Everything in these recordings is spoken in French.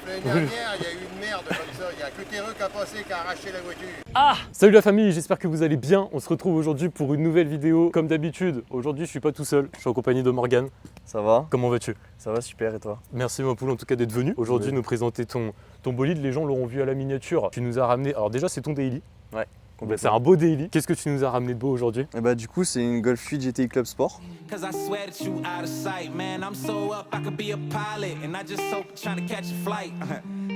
L'année dernière, il y a eu une merde comme ça. Il n'y a que Terreux qui a passé, qui a arraché la voiture. Ah! Salut la famille, j'espère que vous allez bien. On se retrouve aujourd'hui pour une nouvelle vidéo. Comme d'habitude, aujourd'hui je suis pas tout seul, je suis en compagnie de Morgane. Ça va? Comment vas-tu? Ça va super et toi? Merci ma poule en tout cas d'être venu. Aujourd'hui Oui. nous présenter ton bolide, les gens l'auront vu à la miniature. Tu nous as ramené, alors déjà c'est ton daily. Ouais, C'est complètement. un beau daily. Qu'est-ce que tu nous as ramené de beau aujourd'hui? Et bah du coup c'est une Golf 8 GTI Club Sport. Cause I swear that you out of sight, man. I'm so up, I could be a pilot, and I just hope trying to catch a flight.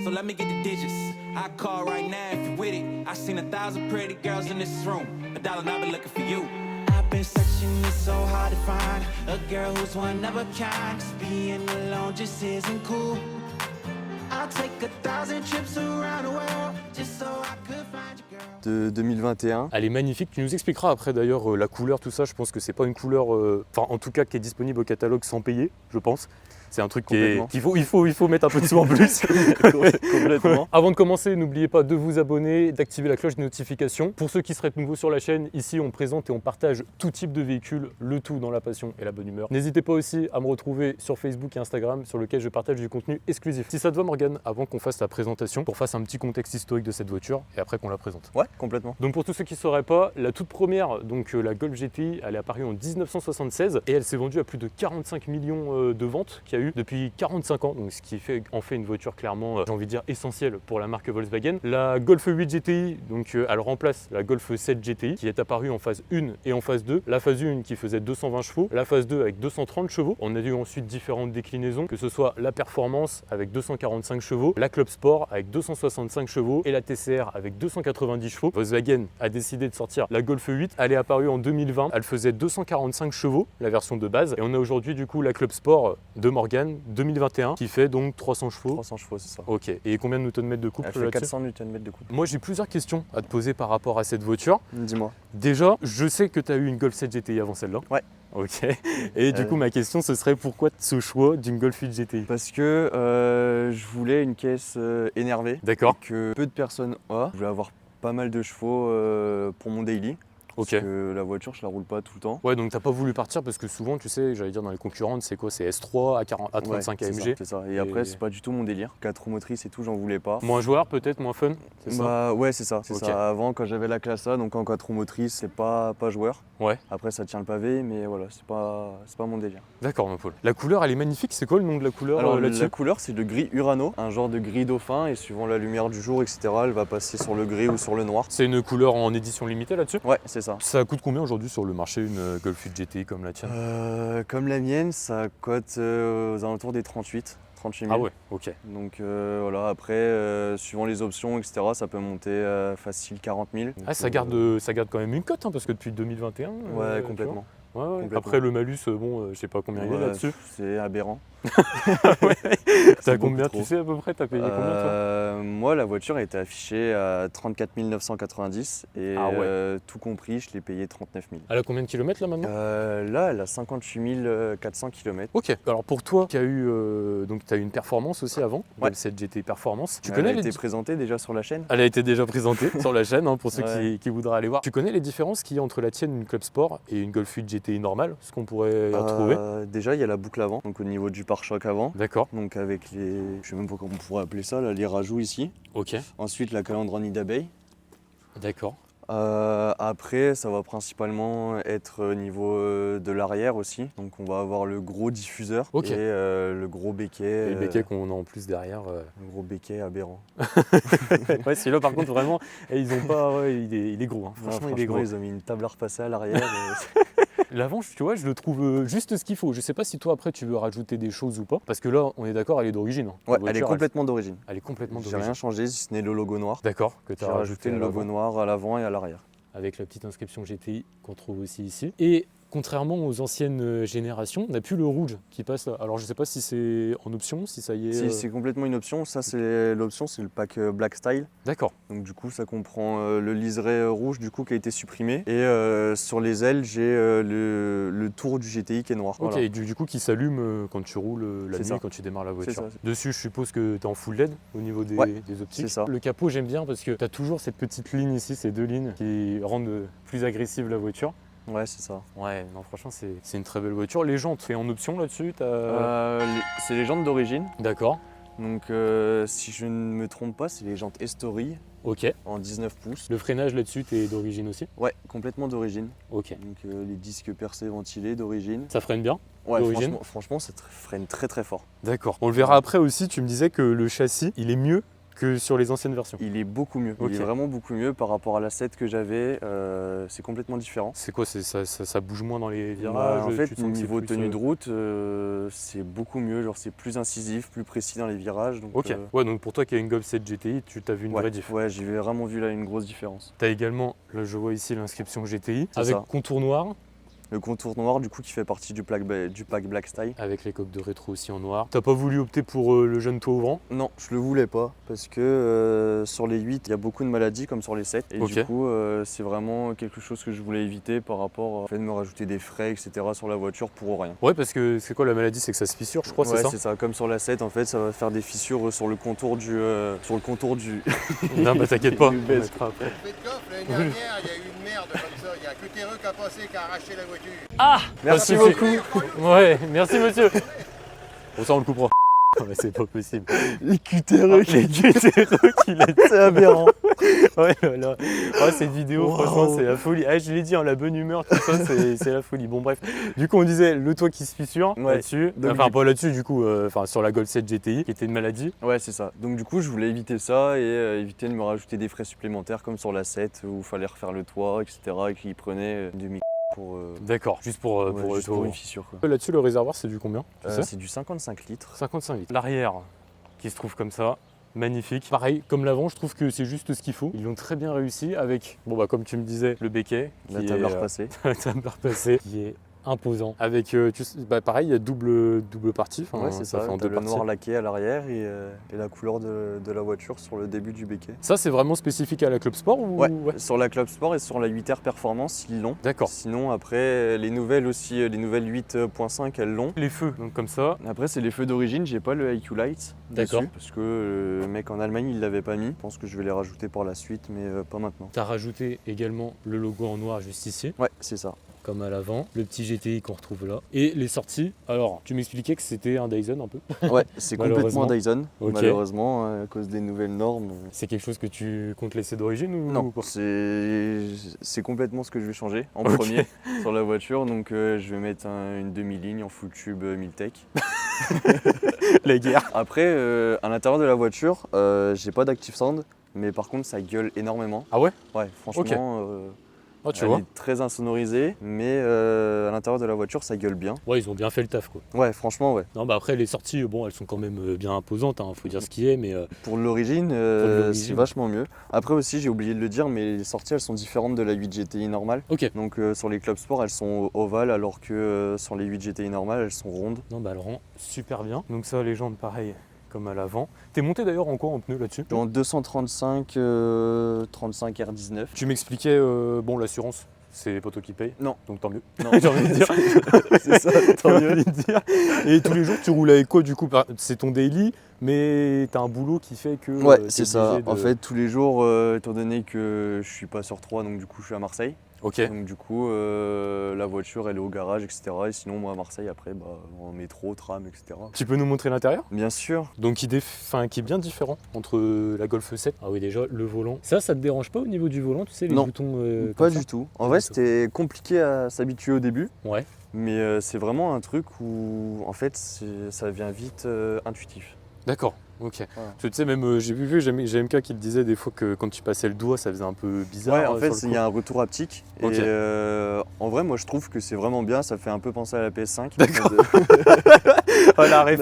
So let me get the digits. I call right now if you with it. I seen 1,000 pretty girls in this room, but darling, I've been looking for you. I've been searching, it's so hard to find a girl who's one of a kind. 'Cause being alone just isn't cool. I'll take 1,000 trips around the world just so I could find you, girl. De 2021. Elle est magnifique, tu nous expliqueras après d'ailleurs la couleur, tout ça. Je pense que c'est pas une couleur, enfin en tout cas qui est disponible au catalogue sans payer, je pense. C'est un truc qu'il faut mettre un peu de sous en plus. Complètement. Avant de commencer, n'oubliez pas de vous abonner, d'activer la cloche de notification. Pour ceux qui seraient nouveaux sur la chaîne, ici on présente et on partage tout type de véhicules, le tout dans la passion et la bonne humeur. N'hésitez pas aussi à me retrouver sur Facebook et Instagram sur lequel je partage du contenu exclusif. Si ça te va Morgane, avant qu'on fasse la présentation, qu'on fasse un petit contexte historique de cette voiture et après qu'on la présente. Ouais, complètement. Donc pour tous ceux qui ne sauraient pas, la toute première, donc la Golf GTI, elle est apparue en 1976 et elle s'est vendue à plus de 45 millions de ventes qu'il y a eu depuis 45 ans, donc ce qui en fait une voiture clairement, j'ai envie de dire, essentielle pour la marque Volkswagen. La Golf 8 GTI, donc elle remplace la Golf 7 GTI qui est apparue en phase 1 et en phase 2. La phase 1 qui faisait 220 chevaux, la phase 2 avec 230 chevaux. On a eu ensuite différentes déclinaisons, que ce soit la Performance avec 245 chevaux, la Club Sport avec 265 chevaux et la TCR avec 290 chevaux. Volkswagen a décidé de sortir la Golf 8. Elle est apparue en 2020. Elle faisait 245 chevaux, la version de base. Et on a aujourd'hui du coup la Club Sport de Morgane 2021 qui fait donc 300 chevaux. 300 chevaux, c'est ça. Ok. Et combien de Nm de couple Elle fait là-dessus? 400 Nm de couple. Moi j'ai plusieurs questions à te poser par rapport à cette voiture. Dis-moi. Déjà, je sais que tu as eu une Golf 7 GTI avant celle-là. Ouais. Ok. Et du coup ma question ce serait pourquoi ce choix d'une Golf 8 GTI? Parce que je voulais une caisse énervée. D'accord. Que peu de personnes ont. Je voulais avoir pas mal de chevaux pour mon daily. Ok. Parce que la voiture, je la roule pas tout le temps. Ouais, donc t'as pas voulu partir parce que souvent, tu sais, j'allais dire dans les concurrentes, c'est quoi? C'est S3, A35 Ouais, AMG. c'est ça. Et après, c'est pas du tout mon délire. 4 roues motrices et tout, j'en voulais pas. Moins joueur peut-être, moins fun, c'est ça? Bah ouais, c'est ça. C'est Ok. ça. Avant, quand j'avais la classe A, donc en 4 roues motrices, c'est pas joueur. Ouais. Après, ça tient le pavé, mais voilà, c'est pas mon délire. D'accord, ma Paul. La couleur, elle est magnifique. C'est quoi le nom de la couleur Alors là-dessus? la couleur, c'est le gris Urano, un genre de gris dauphin, et suivant la lumière du jour, etc., elle va passer sur le gris ou sur le noir. C'est une couleur en édition limitée là-dessus? Ouais, c'est ça. Ça coûte combien aujourd'hui sur le marché une Golf 8 GTI comme la tienne? Comme la mienne, ça cote aux alentours des 38 000. Ah ouais, ok. Donc voilà, après, suivant les options, etc., ça peut monter facile 40 000. Ah, ça garde quand même une cote, hein, parce que depuis 2021. Ouais, tu complètement. vois. Ouais, ouais. Complètement. Après le malus, bon, je sais pas combien il est Ouais, là-dessus. c'est aberrant. T'as beaucoup combien, trop. tu sais à peu près? T'as payé combien toi? Moi, la voiture a été affichée à 34 990 et Ah ouais. tout compris, je l'ai payé 39 000. Elle a combien de kilomètres là maintenant? Là, elle a 58 400 km. Ok, alors pour toi qui as eu donc tu as eu une performance aussi avant, Ouais. cette GT Performance. Tu Elle connais a les été présentée déjà sur la chaîne. Elle a été déjà présentée sur la chaîne hein, pour ceux Ouais. qui voudraient aller voir. Tu connais les différences qu'il y a entre la tienne, une Club Sport et une Golf 8 GTI normale, ce qu'on pourrait y retrouver? Déjà, il y a la boucle avant, donc au niveau du pare-choc avant. D'accord, Donc avec les, je sais même pas comment on pourrait appeler ça, là, les rajouts ici. ok, Ensuite, la calandre en nid d'abeille. d'accord. Après, ça va principalement être au niveau de l'arrière aussi. Donc on va avoir le gros diffuseur Ok. et le gros béquet. Et le béquet qu'on a en plus derrière. Le gros béquet aberrant. Ouais, celui-là par contre vraiment, ils ont pas, ouais, il est gros. Hein. Franchement, il est gros. Ils ont mis une table à repasser à l'arrière. L'avant, tu vois, je le trouve juste ce qu'il faut. Je sais pas si toi après tu veux rajouter des choses ou pas, parce que là, on est d'accord, elle est d'origine. hein. La Ouais, elle est voiture, complètement d'origine. Elle est complètement J'ai d'origine. rien changé si ce n'est le logo noir. D'accord, que tu J'ai as rajouté le à logo l'avant. noir à l'avant et à l'arrière. Avec la petite inscription GTI qu'on trouve aussi ici. Et contrairement aux anciennes générations, on n'a plus le rouge qui passe là. Alors je ne sais pas si c'est en option, si ça y est. Si, c'est complètement une option. Ça, c'est l'option, c'est le pack Black Style. D'accord. Donc du coup, ça comprend le liseré rouge du coup qui a été supprimé. Et sur les ailes, j'ai le tour du GTI qui est noir. Ok, Voilà. et du coup qui s'allume quand tu roules la C'est nuit, ça. quand tu démarres la voiture. ça. Dessus, je suppose que tu es en full LED au niveau des, Ouais, des optiques. c'est ça. Le capot, j'aime bien parce que tu as toujours cette petite ligne ici, ces deux lignes qui rendent plus agressive la voiture. Ouais, c'est ça. Ouais, non, franchement, c'est une très belle voiture. Les jantes, c'est en option là-dessus C'est les jantes d'origine. D'accord. Donc si je ne me trompe pas, c'est les jantes Estory Ok. en 19 pouces. Le freinage là-dessus, t'es d'origine aussi? Ouais, complètement d'origine. Ok. Donc les disques percés ventilés d'origine. Ça freine bien? Ouais, d'origine franchement ça freine très très fort. D'accord. On le verra après aussi, tu me disais que le châssis, il est mieux que sur les anciennes versions. Il est beaucoup mieux. Ok. Il est vraiment beaucoup mieux par rapport à la 7 que j'avais. C'est complètement différent. C'est quoi? Ça bouge moins dans les Bah, virages? en fait, tu sens que c'est niveau plus, tenue de route, c'est beaucoup mieux. Genre, c'est plus incisif, plus précis dans les virages. Donc, Ok. Ouais, donc pour toi qui as une Golf 7 GTI, tu t'as vu une ouais, vraie diff. ouais, j'ai vraiment vu là une grosse différence. T'as également, là je vois ici l'inscription GTI, C'est avec ça. contour noir, Le contour noir, du coup, qui fait partie du pack Black Style. avec les coques de rétro aussi en noir. T'as pas voulu opter pour le jeune toit ouvrant? Non, je le voulais pas parce que sur les 8, il y a beaucoup de maladies comme sur les 7. Et Ok. du coup, c'est vraiment quelque chose que je voulais éviter par rapport au fait de me rajouter des frais, etc. sur la voiture pour rien. Ouais, parce que c'est quoi la maladie? C'est que ça se fissure, je crois, Ouais, c'est ça. Comme sur la 7, en fait, ça va faire des fissures sur le contour du. Non, bah t'inquiète pas, on Une baisse. mettra après. Faites gaffe, l'année dernière, il y a eu une merde comme ça. Il y a que Terreux qui a passé, qui a arraché la voiture. Merci Pas de beaucoup. souci. Ouais, merci monsieur. Bon, ça on le coupera. Non, mais c'est pas possible. Les cutéreux, Les cutéreux qu'il a dit. c'est aberrant. Ouais, voilà. Ouais, cette vidéo, Wow. franchement, c'est la folie. Ah, je l'ai dit, hein, la bonne humeur, tout ça, c'est la folie. Bon, bref. Du coup, on disait le toit qui se fissure Ouais. là-dessus. Donc, Enfin, du- pas là-dessus, du coup, enfin, sur la Golf 7 GTI, qui était une maladie. Ouais, c'est ça. Donc du coup, je voulais éviter ça et éviter de me rajouter des frais supplémentaires comme sur la 7 où il fallait refaire le toit, etc. et qu'il prenait du micro pour, D'accord, juste pour, ouais, pour le juste toit. pour une fissure. Quoi. Là-dessus, le réservoir, c'est du combien? Tu sais C'est du 55 litres. 55 litres. L'arrière, qui se trouve comme ça. Magnifique. Pareil, comme l'avant, je trouve que c'est juste ce qu'il faut. Ils l'ont très bien réussi avec, bon bah comme tu me disais, le béquet. La qui table à est, repasser. la table à repasser, qui est imposant. Avec, pareil, il y a double partie. Enfin, Ouais, c'est ça. fait en T'as deux le parties. noir laqué à l'arrière et la couleur de la voiture sur le début du béquet. Ça, c'est vraiment spécifique à la Club Sport ou... Ouais. Sur la Club Sport et sur la 8R Performance, ils l'ont. D'accord. Sinon, après, les nouvelles aussi, les nouvelles 8.5, elles l'ont. Les feux, donc comme ça. Après, c'est les feux d'origine, j'ai pas le IQ Light D'accord. dessus, parce que le mec en Allemagne, il l'avait pas mis. Je pense que je vais les rajouter par la suite, mais pas maintenant. Tu as rajouté également le logo en noir juste ici, Ouais, c'est ça. comme à l'avant. Le petit GTI qu'on retrouve là. Et les sorties, alors, tu m'expliquais que c'était un Dyson un peu. Ouais, c'est Malheureusement. complètement Dyson, Ok. malheureusement, à cause des nouvelles normes. C'est quelque chose que tu comptes laisser d'origine ou Non, quoi? c'est complètement ce que je vais changer en Ok. premier sur la voiture. Donc je vais mettre une demi-ligne en full tube Miltech. La guerre. Après, à l'intérieur de la voiture, j'ai pas d'active sound, mais par contre ça gueule énormément. Ah ouais? Ouais, franchement, Ah, tu elle vois. est très insonorisée, mais à l'intérieur de la voiture ça gueule bien. Ouais, ils ont bien fait le taf quoi. Ouais, franchement, ouais. Non, bah après, les sorties, bon, elles sont quand même bien imposantes, hein, faut dire ce qui est, mais Pour l'origine, l'origine. c'est vachement mieux. Après aussi, j'ai oublié de le dire, mais les sorties elles sont différentes de la 8 GTI normale. ok. Donc sur les clubs sport, elles sont ovales, alors que sur les 8 GTI normales, elles sont rondes. Non, bah, elle rend super bien. Donc, ça, les jambes, pareil, comme à l'avant. T'es monté d'ailleurs en quoi en pneu là-dessus? En 235 35 R19. Tu m'expliquais, bon, l'assurance, c'est les poteaux qui payent. Non. Donc, tant mieux. Non, J'ai envie de dire. c'est ça, tant J'ai mieux. envie de dire. Et tous les jours, tu roules avec quoi du coup? C'est ton daily, mais t'as un boulot qui fait que. Ouais, t'es c'est ça. obligé de- En fait, tous les jours, étant donné que je suis pas sur 3, donc du coup, je suis à Marseille. Ok. Donc du coup, la voiture, elle est au garage, etc. Et sinon, moi, à Marseille, après, bah, en métro, tram, etc. Tu peux nous montrer l'intérieur? Bien sûr. Donc qui est bien différent entre la Golf 7. Ah oui, déjà le volant. Ça te dérange pas au niveau du volant, tu sais, les Non, boutons Pas comme ça? du tout. En Pas vrai, du tout. c'était compliqué à s'habituer au début. Ouais. Mais c'est vraiment un truc où, en fait, ça vient vite intuitif. D'accord. Ok. Voilà. Tu sais, même j'ai vu GMK qui le disait des fois que quand tu passais le doigt, ça faisait un peu bizarre. Ouais, en fait, sur il le y a coup. un retour haptique. Ok. Et en vrai, moi, je trouve que c'est vraiment bien. Ça fait un peu penser à la PS5. D'accord. Oh la ref.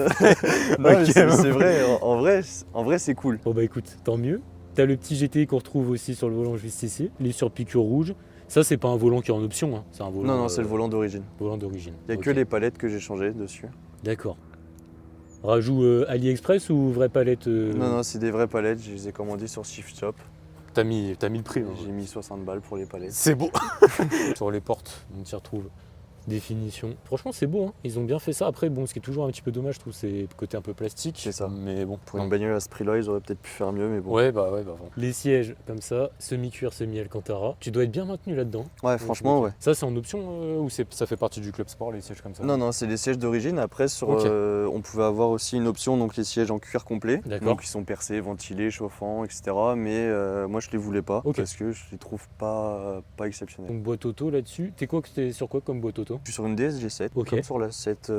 Non, mais Ok. c'est vrai. En vrai, c'est cool. Bon bah écoute, tant mieux. T'as le petit GTI qu'on retrouve aussi sur le volant juste ici. Les surpiqûres rouges. Ça, c'est pas un volant qui est en option, hein. C'est un volant. Non, c'est le volant d'origine. volant d'origine. Il n'y a Ok. que les palettes que j'ai changées dessus. D'accord. Rajout AliExpress ou vraie palette Non, c'est des vraies palettes. Je les ai commandées sur Shift Shop. T'as mis le prix. hein. J'ai mis 60 balles pour les palettes. C'est beau. Sur les portes, on s'y retrouve Définition. Franchement, c'est beau, hein. Ils ont bien fait ça. Après, bon, ce qui est toujours un petit peu dommage, je trouve, c'est le côté un peu plastique. C'est ça. Mais bon, Pour une bagnole à ce prix-là, ils auraient peut-être pu faire mieux, mais bon. Ouais, bah bon. Les sièges, comme ça, semi-cuir, semi-alcantara. Tu dois être bien maintenu là-dedans. Ouais, franchement, ouais. Ça, c'est en option ou ça fait partie du club sport, les sièges comme ça? Non, c'est les sièges d'origine. Après, Ok. on pouvait avoir aussi une option, donc les sièges en cuir complet. D'accord. Donc ils sont percés, ventilés, chauffants, etc. Mais moi, je les voulais pas Ok. parce que je les trouve pas exceptionnels. Donc boîte auto là-dessus. T'es sur quoi comme boîte auto? Je suis sur une DS G7, Ok. comme sur la 7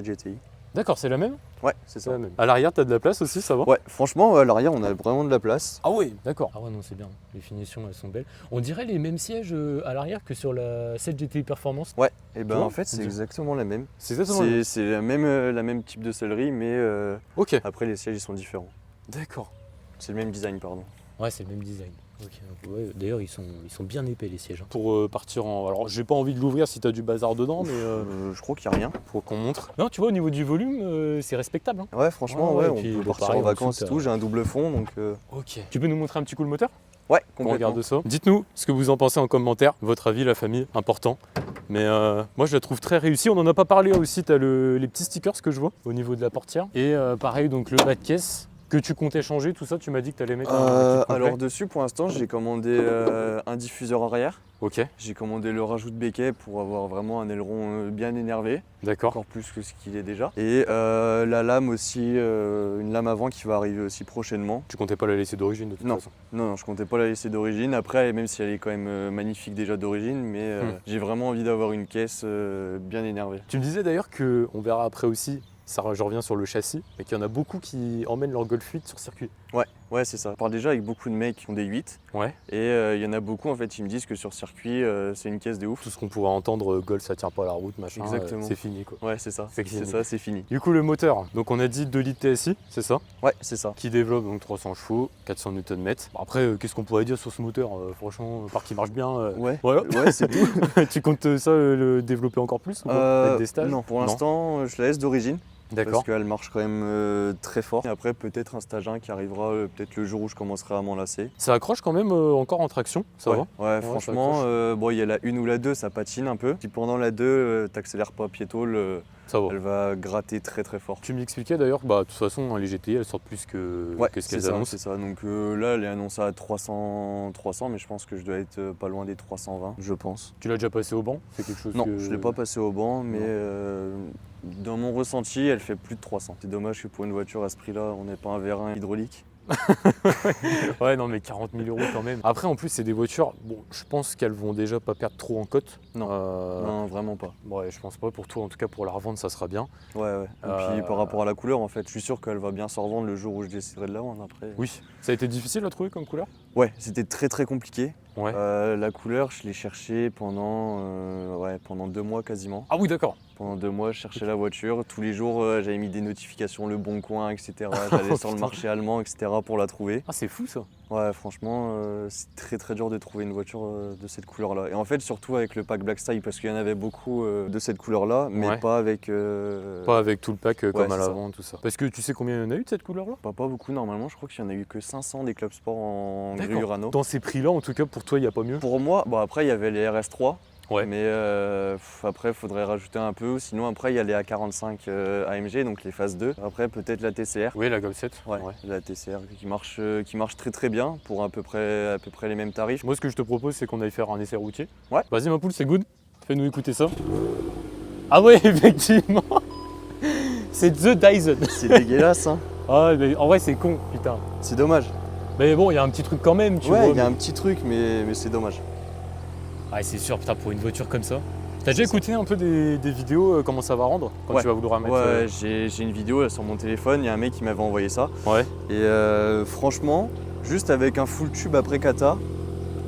GTI. D'accord, c'est la même? Ouais, c'est ça. la même. À l'arrière, t'as de la place aussi, ça va? Ouais, franchement, à l'arrière, on a vraiment de la place. Ah oui, d'accord. Ah ouais, non, c'est bien. Les finitions, elles sont belles. On dirait les mêmes sièges à l'arrière que sur la 7 GTI Performance. Ouais, et ben vois, en fait, c'est on dirait- exactement la même. C'est exactement la même. C'est la même type de sellerie, mais Ok. après, les sièges, ils sont différents. D'accord. C'est le même design, pardon. Ouais, c'est le même design. Ok. Ouais, d'ailleurs, ils sont bien épais les sièges. Pour partir en. Alors, j'ai pas envie de l'ouvrir si t'as du bazar dedans, mais Je crois qu'il n'y a rien. faut qu'on montre. Non, tu vois, au niveau du volume, c'est respectable. Hein. Ouais, franchement, Ouais, ouais, et puis, on peut bah, partir pareil, en en vacances dessous, et tout. t'as- J'ai un double fond, donc Ok. Tu peux nous montrer un petit coup le moteur? ouais, On complètement. regarde ça. Dites-nous ce que vous en pensez en commentaire, votre avis, la famille, important. Mais moi je la trouve très réussie. On n'en a pas parlé aussi, tu as les petits stickers que je vois au niveau de la portière. Et pareil, donc le bas de caisse que tu comptais changer, tout ça, tu m'as dit que tu allais mettre un kit complet. Alors dessus, pour l'instant, j'ai commandé un diffuseur arrière. Ok, J'ai commandé le rajout de béquet pour avoir vraiment un aileron bien énervé, d'accord. encore plus que ce qu'il est déjà. Et la lame aussi, une lame avant qui va arriver aussi prochainement. Tu comptais pas la laisser d'origine de toute Non. façon. Non, je comptais pas la laisser d'origine. Après, même si elle est quand même magnifique déjà d'origine, mais j'ai vraiment envie d'avoir une caisse bien énervée. Tu me disais d'ailleurs que, on verra après aussi, ça, je reviens sur le châssis, mais qu'il y en a beaucoup qui emmènent leur Golf 8 sur circuit. Ouais, c'est ça. Je parle déjà avec beaucoup de mecs qui ont des 8. Ouais. Et il y en a beaucoup, en fait, ils me disent que sur circuit, c'est une caisse de ouf. Tout ce qu'on pourrait entendre, Golf ça tient pas à la route, machin, Exactement. c'est fini quoi. Ouais, c'est ça. C'est fini. C'est ça, c'est fini. Du coup le moteur, donc on a dit 2 litres TSI, c'est ça? Ouais, c'est ça. Qui développe donc 300 chevaux, 400 Nm. Bon, après, qu'est-ce qu'on pourrait dire sur ce moteur? Franchement, par qui marche bien. Ouais. Voilà. Ouais, c'est tout. Tu comptes ça le développer encore plus ou quoi? Avec des stages? Non, pour l'instant, je la laisse d'origine. D'accord. Parce qu'elle marche quand même très fort. Et après, peut-être un stage 1 qui arrivera peut-être le jour où je commencerai à m'en lasser. Ça accroche quand même encore en traction, ça ouais. va? Ouais, franchement, bon, il y a la 1 ou la 2, ça patine un peu. Si pendant la 2, t'accélères pas piétole, Ça va. elle va gratter très très fort. Tu m'expliquais d'ailleurs, bah de toute façon, hein, les GTI elles sortent plus que ce c'est qu'elles ça, annoncent. c'est ça. Donc là, elle est annoncée à 300, mais je pense que je dois être pas loin des 320, je pense. Tu l'as déjà passé au banc? C'est quelque chose Non, que... je l'ai pas passé au banc, mais dans mon ressenti, elle fait plus de 300. C'est dommage que pour une voiture à ce prix-là, on n'ait pas un vérin hydraulique. Ouais, non, mais 40 000 € quand même. Après, en plus, c'est des voitures, bon, je pense qu'elles vont déjà pas perdre trop en cote. Non. Non, vraiment pas. Ouais, je pense pas. Pour toi, en tout cas, pour la revente, ça sera bien. Ouais. Et puis par rapport à la couleur, en fait, je suis sûr qu'elle va bien se revendre le jour où je déciderai de la vendre après. Oui. Ça a été difficile à trouver comme couleur? Ouais, c'était très très compliqué. Ouais. La couleur, je l'ai cherchée pendant 2 mois quasiment. Ah oui, d'accord. Pendant 2 mois, je cherchais la voiture. Tous les jours, j'avais mis des notifications, Le Bon Coin, etc. J'allais sur le marché allemand, etc. pour la trouver. Ah, c'est fou ça. Ouais, franchement, c'est très très dur de trouver une voiture de cette couleur-là. Et en fait, surtout avec le pack Black Style, parce qu'il y en avait beaucoup de cette couleur-là, mais Ouais. pas avec... Pas avec tout le pack comme à c'est ça. l'avant, tout ça. Parce que tu sais combien il y en a eu de cette couleur-là? Pas beaucoup, normalement. Je crois qu'il y en a eu que 500 des Club Sport en gris D'accord. Urano. Dans ces prix-là, en tout cas, pour toi, il n'y a pas mieux? Pour moi, bon après, il y avait les RS3. Ouais. Mais après, il faudrait rajouter un peu. Sinon, après, il y a les A45 AMG, donc les phases 2. Après, peut-être la TCR. Oui, la Golf 7. Ouais, la TCR qui marche très très bien pour à peu près les mêmes tarifs. Moi, ce que je te propose, c'est qu'on aille faire un essai routier. Ouais. Vas-y, ma poule, c'est good. Fais-nous écouter ça. Ah ouais, effectivement. C'est The Dyson. C'est dégueulasse, hein. Ah, mais en vrai, c'est con, putain. C'est dommage. Mais bon, il y a un petit truc quand même, tu vois. Ouais, il y a mais- un petit truc, mais c'est dommage. Ah, c'est sûr, putain, pour une voiture comme ça. T'as déjà écouté un peu des vidéos, comment ça va rendre quand Ouais. tu vas vouloir mettre. Ouais, j'ai une vidéo là, sur mon téléphone, il y a un mec qui m'avait envoyé ça. Ouais. Et franchement, juste avec un full tube après kata,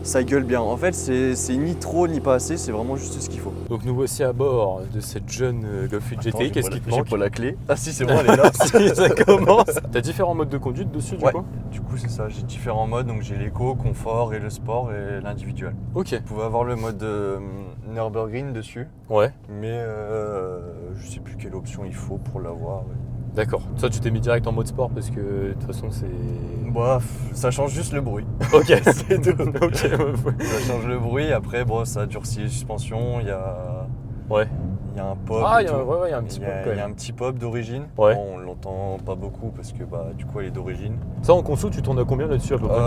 ça gueule bien. En fait, c'est ni trop ni pas assez, c'est vraiment juste ce qu'il faut. Donc nous voici à bord de cette jeune Golf 8 GTI. Qu'est-ce qui te manque? la clé. Ah si, c'est bon, elle est là. Si, ça commence. T'as différents modes de conduite dessus, du Ouais. coup? Du coup, c'est ça, j'ai différents modes, donc j'ai l'éco, confort et le sport et l'individuel. Ok. Vous pouvez avoir le mode Nürburgring dessus, Ouais, mais je sais plus quelle option il faut pour l'avoir. Ouais. d'accord. Ça, tu t'es mis direct en mode sport parce que de toute façon, c'est. Bah, ça change juste le bruit. Ok, c'est tout. Ok, ouais. Ça change le bruit, après bon, ça durcit les suspensions, il y a Ouais. Il y a un pop. Ah, et il y a, tout. ouais, il y a un petit Il y pop a, quand il y a même. un petit pop d'origine. Ouais. Bon, on l'entend pas beaucoup parce que bah, du coup elle est d'origine. Ça, en conso, tu tournes à combien là-dessus à peu près?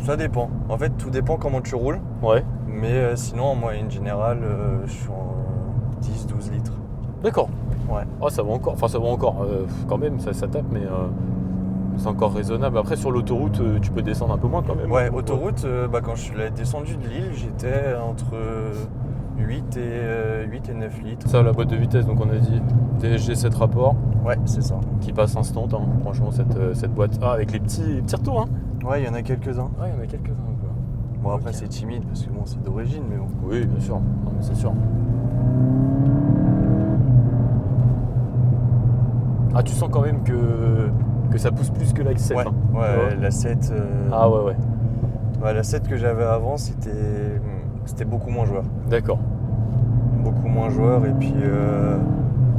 Ça dépend. En fait, tout dépend comment tu roules. Ouais. Mais sinon, en moyenne générale, je suis en 10-12 litres. D'accord. Ouais. Ah, ça va encore. Enfin, ça va encore. Quand même, ça tape, mais c'est encore raisonnable. Après, sur l'autoroute, tu peux descendre un peu moins quand même. Ouais, autoroute, quand je l'ai descendu de Lille, j'étais entre 8 et 9 litres. Ça, la boîte de vitesse, donc on a dit DSG 7 rapports, Ouais, c'est ça. qui passe instant, hein, franchement, cette boîte. Ah, avec les petits retours, hein. Ouais, il y en a quelques-uns. Ouais, il y en a quelques-uns. Quoi. Bon, après, Ok. c'est timide parce que bon, c'est d'origine, mais bon. Oui, bien sûr. Non, mais c'est sûr. Ah, tu sens quand même que ça pousse plus que la 7. Ouais, hein. ouais, la 7. Ah ouais, ouais. Ouais, la 7 que j'avais avant, c'était beaucoup moins joueur. D'accord. Beaucoup moins joueur. Et puis,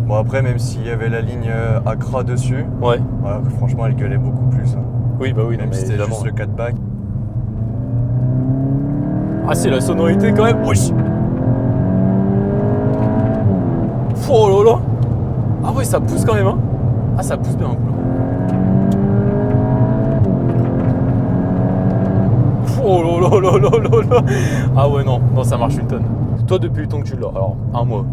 bon, après, même s'il y avait la ligne Accra dessus, Ouais. voilà, franchement, elle gueulait beaucoup plus. Hein. Oui, bah oui, non, Même mais si c'était évidemment. juste le 4-pack. Ah, c'est la sonorité quand même. Wesh. Oh là là. Ah ouais, ça pousse quand même, hein. Ah, ça pousse bien un coup là. Oh là là là là là là. Ah ouais, non, ça marche une tonne. Toi, depuis le temps que tu l'as, alors un mois.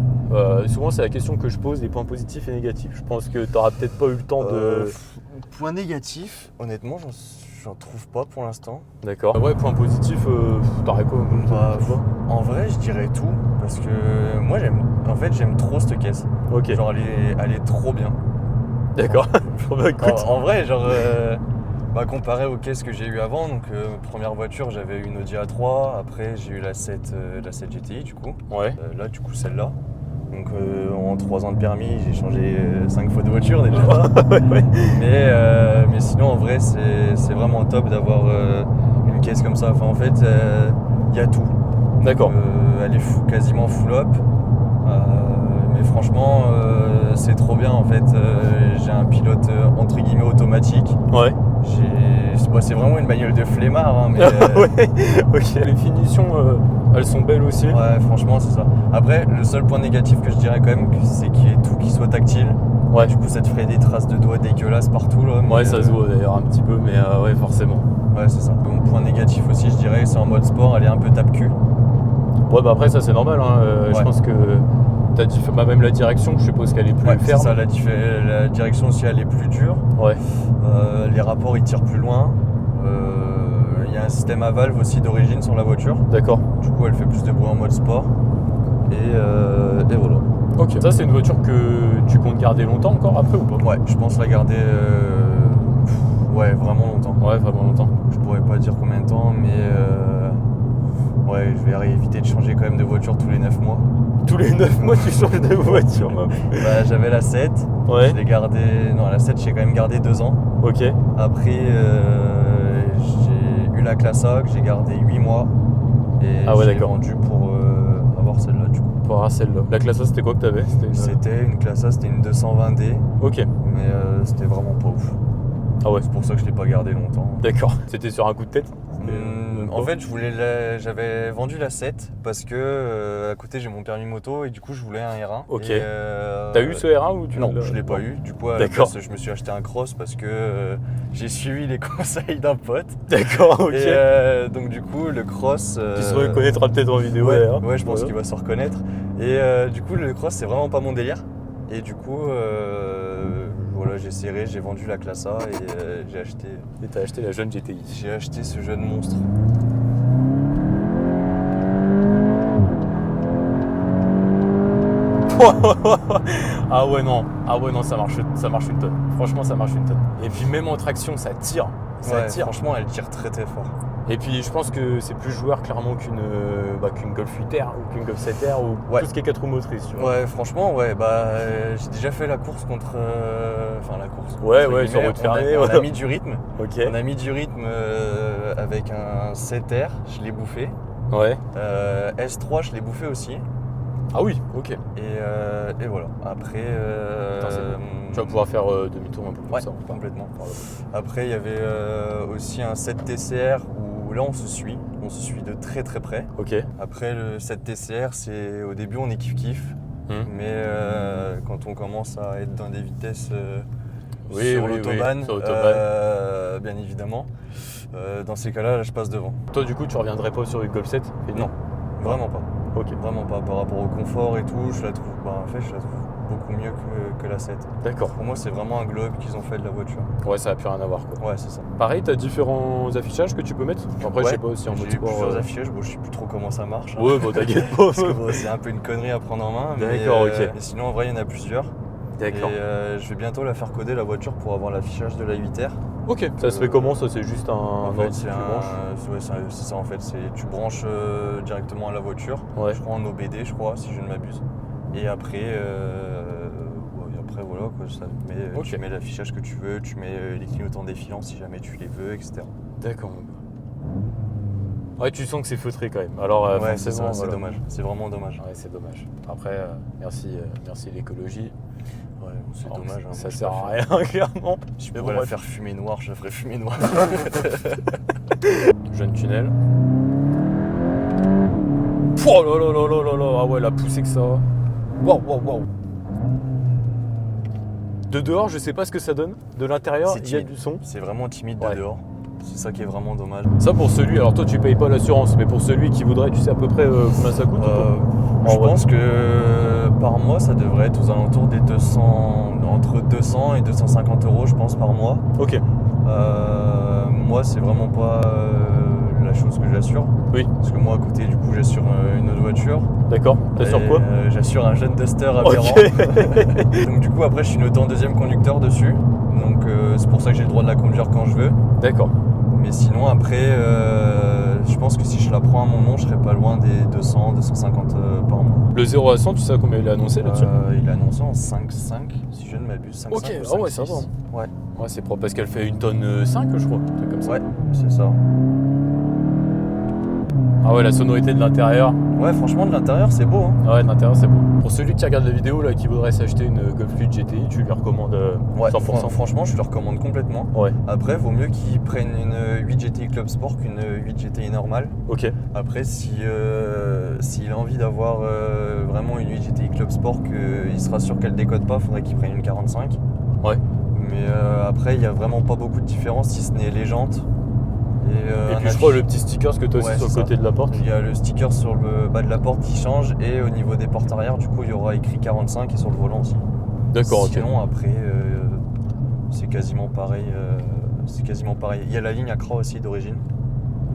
Souvent, c'est la question que je pose, les points positifs et négatifs. Je pense que tu n'auras peut-être pas eu le temps de... Point négatif, honnêtement, j'en trouve pas pour l'instant. D'accord. Ouais, point positif, t'aurais quoi Bah, en vrai, je dirais tout, parce que moi, j'aime trop cette caisse. Ok, Genre, elle est trop bien. d'accord. Bah, écoute. En vrai, genre, comparé aux caisses que j'ai eues avant, donc première voiture, j'avais une Audi A3, après j'ai eu la 7 GTI du coup. Ouais. Là, du coup, celle-là. Donc en 3 ans de permis, j'ai changé 5 fois de voiture déjà. Ouais. Mais sinon, en vrai, c'est vraiment top d'avoir une caisse comme ça. Enfin, en fait, il y a tout. D'accord. Elle est quasiment full up. Mais franchement, c'est trop bien en fait. J'ai un pilote entre guillemets automatique. Ouais. C'est vraiment une bagnole de flemmard, hein, mais Ouais. Ok. Les finitions, elles sont belles aussi. ouais, franchement, c'est ça. Après, le seul point négatif que je dirais quand même, c'est qu'il y ait tout qui soit tactile. Ouais. Du coup, ça te ferait des traces de doigts dégueulasses partout là. Mais, Ouais, ça se voit d'ailleurs un petit peu, mais ouais, forcément. Ouais, c'est ça. Donc, point négatif aussi, je dirais, c'est en mode sport, elle est un peu tape-cul. Ouais, bah après, ça c'est normal. Hein. Je Ouais. pense que même la direction, je suppose qu'elle est plus Ouais, c'est ferme. ça. La direction aussi, elle est plus dure. Ouais. Les rapports, ils tirent plus loin. Il y a un système à valve aussi d'origine sur la voiture. D'accord. Du coup, elle fait plus de bruit en mode sport. Et voilà. Ok. Ça, c'est une voiture que tu comptes garder longtemps encore après ou pas? Ouais, je pense la garder ouais, vraiment longtemps. Ouais, vraiment longtemps. Je pourrais pas dire combien de temps, mais ouais, je vais éviter de changer quand même de voiture tous les 9 mois. Tous les 9 mois, tu changes de voiture. Bah, j'avais la 7, Ouais. je l'ai gardée. Non, la 7, j'ai quand même gardé 2 ans. Ok. Après, j'ai eu la classe A que j'ai gardé 8 mois. Et Ah ouais, je l'ai d'accord. vendue pour avoir celle-là du coup. Pour avoir celle-là. La classe A, c'était quoi que t'avais? C'était une classe A, c'était une 220D, Ok. mais c'était vraiment pas ouf. Ah ouais. C'est pour ça que je l'ai pas gardé longtemps. D'accord. C'était sur un coup de tête? En fait, j'avais vendu la 7 parce que à côté j'ai mon permis moto et du coup je voulais un R1. Ok. Et, T'as eu ce R1 ou tu Non, l'as- je l'ai pas eu. Du coup, à la D'accord. place, je me suis acheté un cross parce que j'ai suivi les conseils d'un pote. D'accord, ok. Et donc du coup, le cross. Tu se reconnaîtra peut-être en vidéo Ouais, d'ailleurs. ouais, je pense Voilà. qu'il va se reconnaître. Et du coup, le cross, c'est vraiment pas mon délire. Et du coup, voilà, j'ai serré, j'ai vendu la classe A et Et t'as acheté la jeune GTI. j'ai acheté ce jeune monstre. Ah ouais non, ça marche une tonne. Franchement, ça marche une tonne. Et puis même en traction, ça tire. Ça Ouais, tire. franchement, elle tire très très fort. Et puis je pense que c'est plus joueur clairement qu'une Golf 8R ou qu'une Golf 7R ou Ouais. tout ce qui est 4 roues motrices, tu vois. Ouais, franchement, ouais, j'ai déjà fait la course contre. Enfin, la course. Ouais, entre ouais, sur guillemets. route fermée, On ouais. a mis du rythme. Ok. On a mis du rythme avec un 7R, je l'ai bouffé. Ouais. S3, je l'ai bouffé aussi. Ah oui, ok. Et voilà. Après. Tu vas pouvoir faire demi-tour un peu plus Ouais, ça. complètement. Après, il y avait aussi un 7 TCR où où là on se suit de très très près. Ok. Après cette TCR, c'est au début on est kiff-kiff, mais quand on commence à être dans des vitesses sur l'autobahn, sur l'autobahn. bien évidemment, dans ces cas-là, là, je passe devant. Toi du coup tu reviendrais pas sur une Golf 7 Non, vraiment pas. Ok. Vraiment pas. Par rapport au confort et tout, je la trouve beaucoup mieux que la 7. D'accord. Pour moi, c'est vraiment un globe qu'ils ont fait de la voiture. Ouais, ça a plus rien à voir quoi. Ouais, c'est ça. Pareil, t'as différents affichages que tu peux mettre. Après, je sais pas aussi en mode J'ai sport. plusieurs affichages, bon, je sais plus trop comment ça marche. Ouais, bon, t'inquiète pas. Parce que bon, c'est un peu une connerie à prendre en main. D'accord, ok. Mais sinon, en vrai, il y en a plusieurs. D'accord. Et je vais bientôt la faire coder la voiture pour avoir l'affichage de la 8R. Ok. Ça se fait comment ça? C'est juste un En fait, ordi c'est que tu branches. c'est ça en fait. Tu branches directement à la voiture. Ouais. Je crois en OBD, je crois, si je ne m'abuse. Et après, voilà quoi. Ok. Tu mets l'affichage que tu veux, tu mets les clignotants défilants si jamais tu les veux, etc. D'accord. Ouais, tu sens que c'est feutré quand même. Alors Ouais, c'est forcément, ça, c'est voilà. dommage. C'est vraiment dommage. Ouais, c'est dommage. Après, merci l'écologie. Ouais, c'est Alors, dommage. Hein, ça moi, sert à rien, clairement. Je Mais pourrais bon, la bref. faire fumer noir, je la ferais fumer noir. Jeune tunnel. Oh là là là là là là. Ah ouais, la poussée que ça. Waouh, waouh, waouh. De dehors, je sais pas ce que ça donne. De l'intérieur, C'est il y a timide. du son. C'est vraiment timide Ouais. de dehors. C'est ça qui est vraiment dommage. Ça pour celui, alors toi tu payes pas l'assurance, mais pour celui qui voudrait, tu sais à peu près combien ça coûte ou pas Je En vrai. pense que par mois, ça devrait être aux alentours des 200, entre 200 et 250 euros, je pense, par mois. Ok. Moi, c'est vraiment pas la chose que j'assure. Oui. Parce que moi, à côté, du coup, j'assure une autre voiture. D'accord. T'assures Et, quoi j'assure un jeune Duster aberrant. Ok. Donc, du coup, après, je suis noté en deuxième conducteur dessus. Donc, c'est pour ça que j'ai le droit de la conduire quand je veux. D'accord. Mais sinon, après, je pense que si je la prends à mon nom, je serais pas loin des 200, 250 par mois. Le 0 à 100, tu sais à combien il est annoncé là-dessus Il est annoncé en 5,5, si je ne m'abuse. 5,5 Ok, ou ah ouais, ça 5,6. va. Ouais, Ouais, c'est propre parce qu'elle fait 1 tonne 5, je crois. Un truc comme ça. ouais, c'est ça. Ah ouais, la sonorité de l'intérieur. Ouais, franchement, de l'intérieur, c'est beau. Hein. Ah ouais, de l'intérieur, c'est beau. Pour celui qui regarde la vidéo là, qui voudrait s'acheter une Golf 8 GTI, tu lui recommandes Ouais, 100%. franchement, je le recommande complètement. Ouais. Après, vaut mieux qu'il prenne une 8 GTI Club Sport qu'une 8 GTI normale. Ok. Après, s'il a envie d'avoir vraiment une 8 GTI Club Sport, qu'il sera sûr qu'elle décode pas, faudrait qu'il prenne une 45. Ouais. Mais après, il n'y a vraiment pas beaucoup de différence, si ce n'est les jantes. Et puis je crois le petit sticker que toi aussi Ouais, sur le c'est côté de la porte. Il y a le sticker sur le bas de la porte qui change et au niveau des portes arrière, du coup, il y aura écrit 45 et sur le volant aussi. D'accord, ok. Sinon, après, c'est quasiment pareil. Il y a la ligne Accra aussi d'origine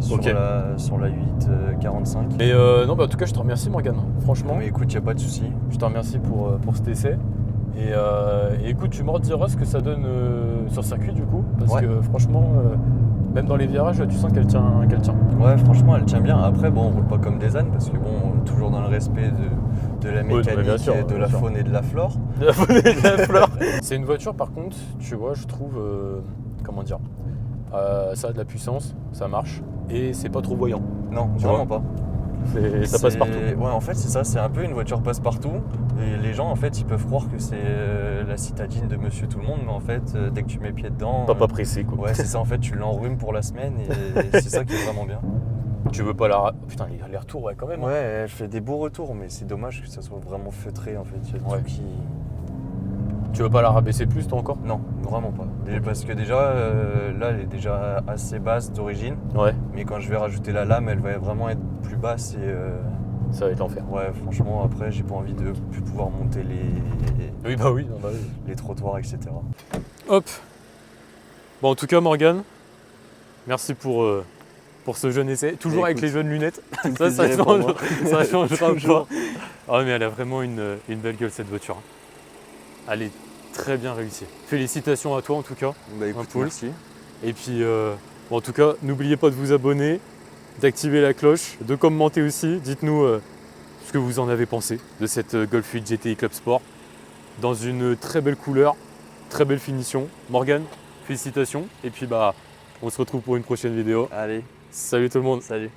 sur, Ok. sur la 8 45. Mais non, bah en tout cas, je te remercie Morgane. Franchement, Mais écoute, il n'y a pas de souci. je te remercie pour cet essai. Et écoute, tu me rediras ce que ça donne sur circuit du coup. Parce Ouais. que franchement, même dans les virages, tu sens qu'elle tient. Ouais, franchement, elle tient bien. Après, bon, on roule pas comme des ânes parce que, bon, toujours dans le respect de la Ouais, mécanique, bien sûr, et de bien la sûr. faune et de la flore. De la faune et de la fleur. C'est une voiture par contre, tu vois, je trouve, comment dire, ça a de la puissance, ça marche, et c'est pas trop voyant. Non, Tu vraiment vois. pas. Ça passe partout. Ouais, en fait, c'est ça, c'est un peu une voiture passe-partout. Et les gens, en fait, ils peuvent croire que c'est la citadine de Monsieur Tout-le-Monde, mais en fait, dès que tu mets pied dedans. Pas pressé quoi. Ouais, c'est ça, en fait, tu l'enrhumes pour la semaine et c'est ça qui est vraiment bien. Tu veux pas la. Putain, les retours, ouais, quand même. hein. Ouais, elle fait des beaux retours, mais c'est dommage que ça soit vraiment feutré, en fait. Il y a Ouais. tout qui. Tu veux pas la rabaisser plus toi encore? Non, vraiment pas. Parce que déjà, là, elle est déjà assez basse d'origine, Ouais, mais quand je vais rajouter la lame, elle va vraiment être plus basse et. ça va être l'enfer. Ouais, franchement, après, j'ai pas envie de plus pouvoir monter Oui, bah oui, non, bah oui. les trottoirs, etc. Hop. Bon, en tout cas, Morgane, merci pour ce jeune essai. Toujours avec Écoute, les jeunes lunettes. Tout le Ça plaisir est pour moi. ça changera Toujours. pas. Ah, mais elle a vraiment une belle gueule cette voiture. Elle est très bien réussie. Félicitations à toi en tout cas. Bah écoute, poule. merci. Et puis, bon, en tout cas, n'oubliez pas de vous abonner, d'activer la cloche, de commenter aussi. Dites-nous ce que vous en avez pensé de cette Golf 8 GTI Club Sport. Dans une très belle couleur, très belle finition. Morgane, félicitations. Et puis, bah, on se retrouve pour une prochaine vidéo. Allez, Salut tout le monde. salut.